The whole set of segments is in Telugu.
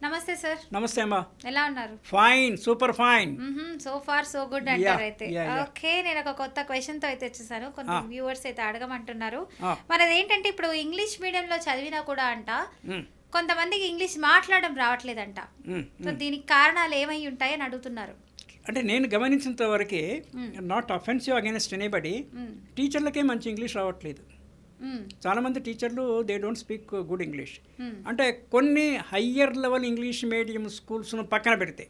నమస్తే సార్. నమస్తే అమ్మా. ఎలా ఉన్నారు? Fine, super fine. So far so good అంటారు అయితే. ఓకే, నేను ఒక కొత్త క్వశ్చన్ తో అయితే వచ్చేసాను. కొంత వ్యూవర్స్ అయితే అడగమంటున్నారు. మరి ఏంటంటే ఇప్పుడు ఇంగ్లీష్ మీడియంలో చదివినా కూడా అంట కొంతమందికి ఇంగ్లీష్ మాట్లాడడం రావట్లేదంట. సో దీనికి కారణాలు ఏమై ఉంటాయని అడుగుతున్నారు. అంటే నేను గమనించినంత వరకే, నాట్ అఫెన్సివ్ అగైనెస్ట్ ఎనీబడి, టీచర్లకే మంచి ఇంగ్లీష్ రావట్లేదు. చాలామంది టీచర్లు they don't speak good English. అంటే కొన్ని హయ్యర్ లెవెల్ ఇంగ్లీష్ మీడియం స్కూల్స్ను పక్కన పెడితే,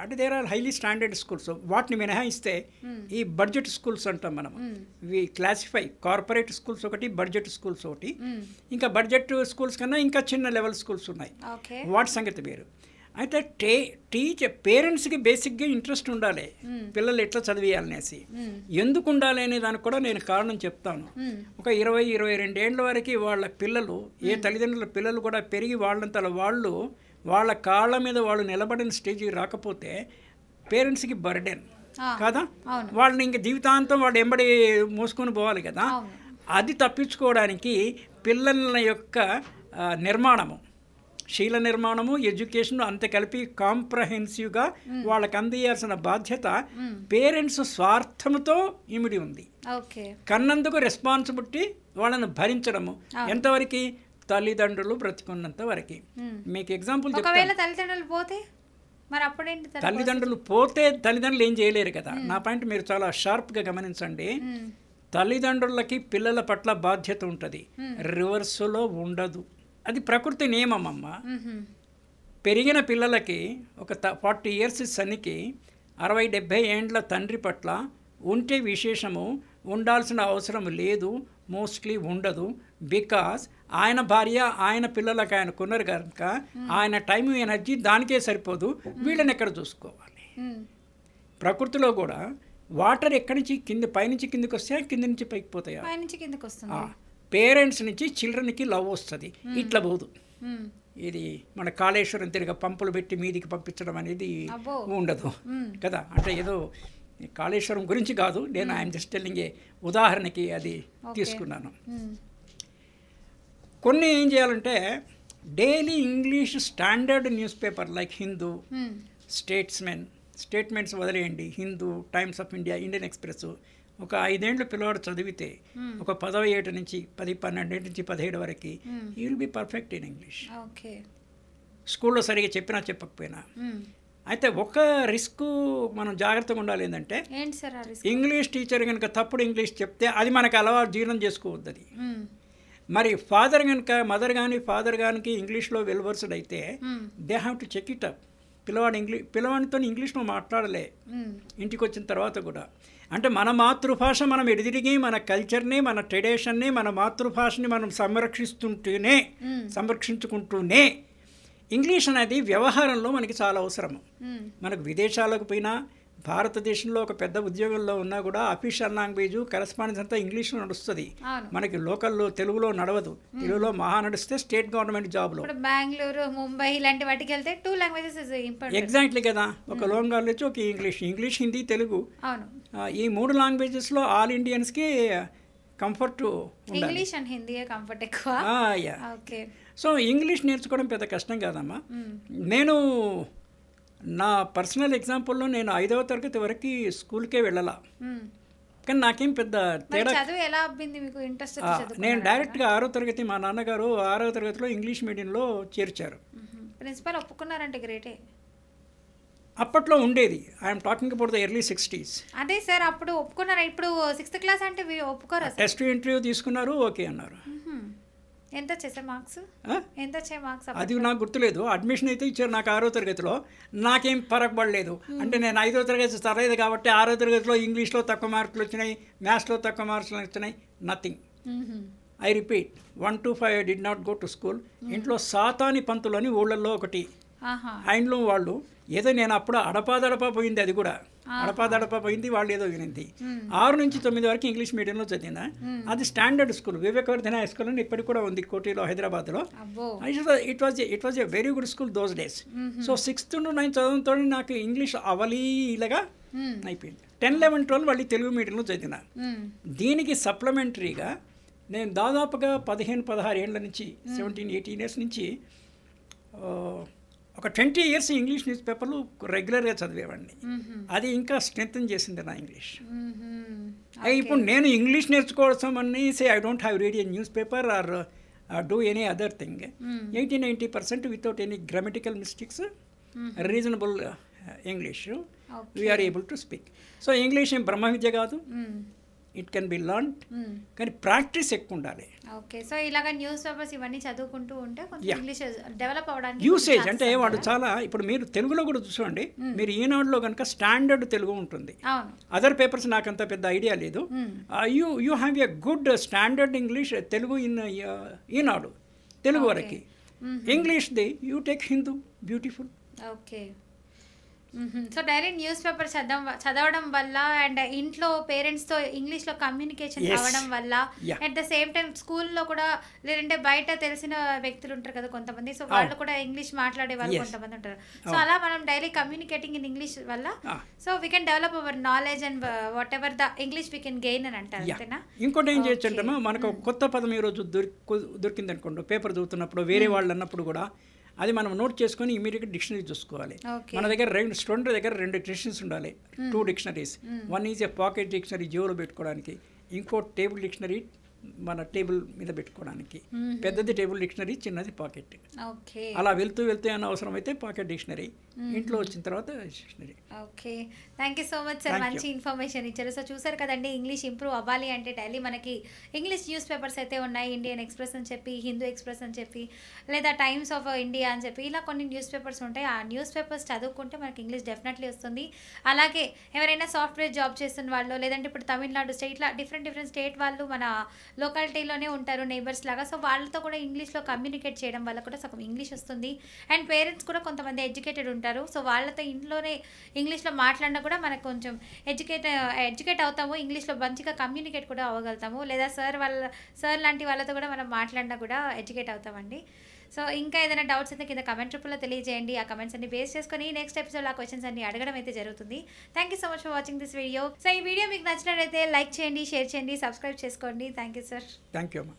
అంటే there are highly standard schools, వాటిని మినహాయిస్తే ఈ బడ్జెట్ స్కూల్స్ అంటాం మనం. ఇవి క్లాసిఫై కార్పొరేట్ స్కూల్స్ ఒకటి, బడ్జెట్ స్కూల్స్ ఒకటి. ఇంకా బడ్జెట్ స్కూల్స్ కన్నా ఇంకా చిన్న లెవెల్ స్కూల్స్ ఉన్నాయి. వాటి సంగతి వేరు. అయితే టీచర్ పేరెంట్స్కి బేసిక్గా ఇంట్రెస్ట్ ఉండాలి పిల్లలు ఎట్లా చదివేయాలనేసి. ఎందుకు ఉండాలి అనే దానికి కూడా నేను కారణం చెప్తాను. ఒక 20-22 ఏళ్ళ వరకు వాళ్ళ పిల్లలు, ఏ తల్లిదండ్రుల పిల్లలు కూడా పెరిగి వాళ్ళంతలో వాళ్ళు వాళ్ళ కాళ్ళ మీద వాళ్ళు నిలబడిన స్టేజ్కి రాకపోతే పేరెంట్స్కి బర్డెన్ కదా. వాళ్ళని ఇంక జీవితాంతం వాళ్ళు ఎంబడి మోసుకొని పోవాలి కదా. అది తప్పించుకోవడానికి పిల్లల యొక్క నిర్మాణము, శీల నిర్మాణము, ఎడ్యుకేషన్ అంత కలిపి కాంప్రహెన్సివ్గా వాళ్ళకి అందియాల్సిన బాధ్యత పేరెంట్స్ స్వార్థంతో ఇమిడి ఉంది. కన్నందుకు రెస్పాన్సిబిలిటీ వాళ్ళని భరించడము ఎంతవరకు, తల్లిదండ్రులు బ్రతికున్నంత వరకు. మీకు ఎగ్జాంపుల్ చెప్తాను. తల్లిదండ్రులు పోతే తల్లిదండ్రులు ఏం చేయలేరు కదా. నా పాయింట్ మీరు చాలా షార్ప్గా గమనించండి. తల్లిదండ్రులకి పిల్లల పట్ల బాధ్యత ఉంటుంది, రివర్స్లో ఉండదు. అది ప్రకృతి నియమం అమ్మ. పెరిగిన పిల్లలకి ఒక 40 years సన్నికి 60-70 ఏండ్ల తండ్రి పట్ల ఉంటే విశేషము, ఉండాల్సిన అవసరం లేదు, మోస్ట్లీ ఉండదు. బికాస్ ఆయన భార్య ఆయన పిల్లలకు ఆయనకున్నారు కనుక ఆయన టైం ఎనర్జీ దానికే సరిపోదు. వీళ్ళని ఎక్కడ చూసుకోవాలి? ప్రకృతిలో కూడా వాటర్ ఎక్కడి నుంచి పైనుంచి కిందకి వస్తాయా, కింద నుంచి పైకి పోతాయా? పేరెంట్స్ నుంచి చిల్డ్రన్కి లవ్ వస్తుంది, ఇట్లా పోదు. ఇది మన కాళేశ్వరం తిరిగి పంపులు పెట్టి మీదికి పంపించడం అనేది ఉండదు కదా. అంటే ఏదో కాళేశ్వరం గురించి కాదు, నేను ఐఎమ్ జస్ట్ టెల్లింగ్ ఏ ఉదాహరణకి అది తీసుకున్నాను. కొన్ని ఏం చేయాలంటే daily English standard newspaper like Hindu, statements వదిలేయండి. Hindu, Times of India, Indian Express. ఒక 5 ఏళ్ళు పిల్లవాడు చదివితే ఒక 10 నుంచి 12 నుంచి 17 వరకు you will be perfect in English. స్కూల్లో సరిగా చెప్పినా చెప్పకపోయినా. అయితే ఒక రిస్క్ మనం జాగ్రత్తగా ఉండాలి. ఏంటంటే ఇంగ్లీష్ టీచర్ కనుక తప్పుడు ఇంగ్లీష్ చెప్తే అది మనకు అలవాటు, జీర్ణం చేసుకోవద్దు అది. మరి మదర్ కానీ ఫాదర్ కానీ ఇంగ్లీష్లో వెల్ వర్స్డ్ అయితే they have to check it up. పిల్లవాడితో ఇంగ్లీష్లో మాట్లాడలే ఇంటికి వచ్చిన తర్వాత కూడా. అంటే మన మాతృభాష మనం ఎడిదిరిగి మన కల్చర్ని, మన ట్రెడిషన్ని, మన మాతృభాషని మనం సంరక్షించుకుంటూనే ఇంగ్లీష్ అనేది వ్యవహారంలో మనకి చాలా అవసరము. మనకు విదేశాలకు పోయినా, భారతదేశంలో ఒక పెద్ద ఉద్యోగంలో ఉన్నా కూడా అఫీషియల్ లాంగ్వేజ్, కరెస్పాండెన్స్ అంతా ఇంగ్లీష్లో నడుస్తుంది. మనకి లోకల్లో తెలుగులో నడవదు. తెలుగులో మహా నడిస్తే స్టేట్ గవర్నమెంట్ జాబ్లో, బెంగళూరు, ముంబై ఇలాంటి వాటికి వెళ్తే 2 languages ఎగ్జాక్ట్లీ కదా. ఒక లోన్ కాలేజ్, ఒక ఇంగ్లీష్, హిందీ, తెలుగు, ఈ 3 లాంగ్వేజెస్లో ఆల్ ఇండియన్స్కి కంఫర్ట్ ఉండాలి. సో ఇంగ్లీష్ నేర్చుకోవడం పెద్ద కష్టం కాదమ్మా. నేను నా పర్సనల్ ఎగ్జాంపుల్లో నేను 5వ తరగతి వరకు స్కూల్కే వెళ్ళాల. కానీ నాకేం పెద్ద తేడా. నేను డైరెక్ట్గా 6వ తరగతి, మా నాన్నగారు 6వ తరగతిలో ఇంగ్లీష్ మీడియంలో చేర్చారు. ప్రిన్సిపల్ ఒప్పుకున్నారంటే గ్రేటే. అప్పట్లో ఉండేది. I'm talking about the early 60s. అదే సార్, అప్పుడు ఒప్పుకున్నారు. ఇప్పుడు 6th క్లాస్ అంటే ఒప్పుకోరా? టెస్ట్ ఇంటర్వ్యూ తీసుకున్నారు, ఓకే అన్నారు. ఎంత వచ్చే మార్క్స్? అది నాకు గుర్తులేదు. అడ్మిషన్ అయితే ఇచ్చారు నాకు 6వ తరగతిలో. నాకేం ఫరక్ పడలేదు. అంటే నేను 5వ తరగతి చదవలేదు కాబట్టి 6వ తరగతిలో ఇంగ్లీష్లో తక్కువ మార్కులు వచ్చినాయి, మ్యాథ్స్లో తక్కువ మార్కులు వచ్చినాయి, nothing. I repeat, 1 to 5 I did not go to school. ఇంట్లో సాతాని పంతులు అని ఊళ్ళల్లో ఒకటి, ఆయనలో వాళ్ళు ఏదో, నేను అప్పుడు అడపాదడపా పోయింది. అది కూడా అడపాదడపా పోయింది, వాళ్ళు ఏదో వినింది. 6 నుంచి 9 వరకు ఇంగ్లీష్ మీడియంలో చదివిందా. అది స్టాండర్డ్ స్కూల్, వివేకవర్ధన హై స్కూల్ అని ఇప్పటికి కూడా ఉంది కోటిలో, హైదరాబాద్లో. It was a very good school those days. So 6th to 9 చదవడంతో నాకు ఇంగ్లీష్ అవలీలగా అయిపోయింది. 10, 11, 12 మళ్ళీ తెలుగు మీడియంలో చదివిన. దీనికి సప్లిమెంటరీగా నేను దాదాపుగా 15-16 ఏళ్ళ నుంచి 17-18 years నుంచి ఒక 20 ఇయర్స్ ఇంగ్లీష్ న్యూస్ పేపర్లు రెగ్యులర్గా చదివేవాడిని. అది ఇంకా స్ట్రెంగ్తన్ చేసింది నా ఇంగ్లీష్. ఇప్పుడు నేను ఇంగ్లీష్ నేర్చుకోవడం అనేసి I don't have read a news paper or do any other thing. 80-90% without any grammatical mistakes, reasonable English we are able to speak. So English ఏం బ్రహ్మ విద్య కాదు, ఇట్ కెన్ బి లర్న్డ్, కానీ ప్రాక్టీస్ ఎక్కువ ఉండాలి. ఓకే, సో ఇలాగ న్యూస్ పేపర్స్ ఇవన్నీ చదువుకుంటూ ఉంటే కొంచెం ఇంగ్లీష్ డెవలప్ అవ్వడానికి యూసేజ్ అంటే వాడు చాలా, ఇప్పుడు మీరు తెలుగులో కూడా చూసుకోండి, మీరు ఈనాడులో కనుక స్టాండర్డ్ తెలుగు ఉంటుంది. అదర్ పేపర్స్ నాకు అంత పెద్ద ఐడియా లేదు. You have a good standard English Telugu in Eenadu, Telugu వరకు. ఇంగ్లీష్ది you take Hindu, beautiful. Okay, so daily newspaper చదవడం వల్ల అండ్ ఇంట్లో పేరెంట్స్తో ఇంగ్లీష్లో కమ్యూనికేషన్ అవ్వడం వల్ల, అట్ ద సేమ్ టైం స్కూల్లో కూడా, లేదంటే బయట తెలిసిన వ్యక్తులు ఉంటారు కదా కొంతమంది, సో వాళ్ళు కూడా ఇంగ్లీష్ మాట్లాడే వాళ్ళు కొంతమంది ఉంటారు. సో అలా మనం డైలీ కమ్యూనికేటింగ్ ఇన్ ఇంగ్లీష్ వల్ల so we can develop our knowledge and what ever the English we can gain అని అంటారు, అంతేనా? ఇంకోటి ఏం చేయొచ్చు అంటే, మనకు కొత్త పదం ఈరోజు దొరికింది అనుకోండి, పేపర్ చదువుతున్నప్పుడు వేరే వాళ్ళు అన్నప్పుడు కూడా అది మనం నోట్ చేసుకొని ఇమీడియట్గా డిక్షనరీ చూసుకోవాలి. మన దగ్గర స్టూడెంట్ దగ్గర 2 డిక్షనరీస్ ఉండాలి, 2 dictionaries. One is a pocket dictionary జేబులో పెట్టుకోవడానికి, ఇంకో టేబుల్ డిక్షనరీ మన టేబుల్ మీద పెట్టుకోవడానికి. పెద్దది టేబుల్ డిక్షనరీ, చిన్నది పాకెట్. అలా వెళ్తూ అన్న అవసరం అయితే పాకెట్ డిక్షనరీ, ఇంట్లో వచ్చిన తర్వాత dictionary. Okay, thank you so much sir, మంచి ఇన్ఫర్మేషన్ ఇచ్చారు. సో చూసారు కదండి, ఇంగ్లీష్ ఇంప్రూవ్ అవ్వాలి అంటే డైలీ మనకి ఇంగ్లీష్ న్యూస్ పేపర్స్ అయితే ఉన్నాయి. ఇండియన్ ఎక్స్ప్రెస్ అని చెప్పి, హిందూ ఎక్స్ప్రెస్ అని చెప్పి, లేదా టైమ్స్ ఆఫ్ ఇండియా అని చెప్పి, ఇలా కొన్ని న్యూస్ పేపర్స్ ఉంటాయి. ఆ న్యూస్ పేపర్స్ చదువుకుంటే మనకి ఇంగ్లీష్ డెఫినెట్లీ వస్తుంది. అలాగే ఎవరైనా సాఫ్ట్వేర్ జాబ్ చేస్తున్న వాళ్ళు, లేదంటే ఇప్పుడు తమిళనాడు స్టేట్, ఇట్లా డిఫరెంట్ స్టేట్ వాళ్ళు మన లోకాలిటీలోనే ఉంటారు, నైబర్స్ లాగా. సో వాళ్ళతో కూడా ఇంగ్లీష్లో కమ్యూనికేట్ చేయడం వల్ల కూడా సగం ఇంగ్లీష్ వస్తుంది. అండ్ పేరెంట్స్ కూడా కొంతమంది ఎడ్యుకేటెడ్ ఉంటారు, సో వాళ్ళతో ఇంట్లోనే ఇంగ్లీష్లో మాట్లాడినా కూడా మనకు కొంచెం ఎడ్యుకేట్ అవుతాము, ఇంగ్లీష్లో మంచిగా కమ్యూనికేట్ కూడా అవ్వగలుగుతాము. లేదా సార్ లాంటి వాళ్ళతో కూడా మనం మాట్లాడినా కూడా ఎడ్యుకేట్ అవుతామండి. సో ఇంకా ఏదైనా డౌట్స్ అయితే కింద కమెంట్ రూపంలో తెలియజేయండి. ఆ కమెంట్స్ అన్ని బేస్ చేసుకొని నెక్స్ట్ ఎపిసోడ్ ఆ క్వశ్చన్స్ అన్ని అడగడం అయితే జరుగుతుంది. Thank you so much for watching this video. So ఈ వీడియో మీకు నచ్చినట్లయితే లైక్ చేయండి, షేర్ చేయండి, సబ్స్క్రైబ్ చేసుకోండి. Thank you sir. Thank you అమ్మా.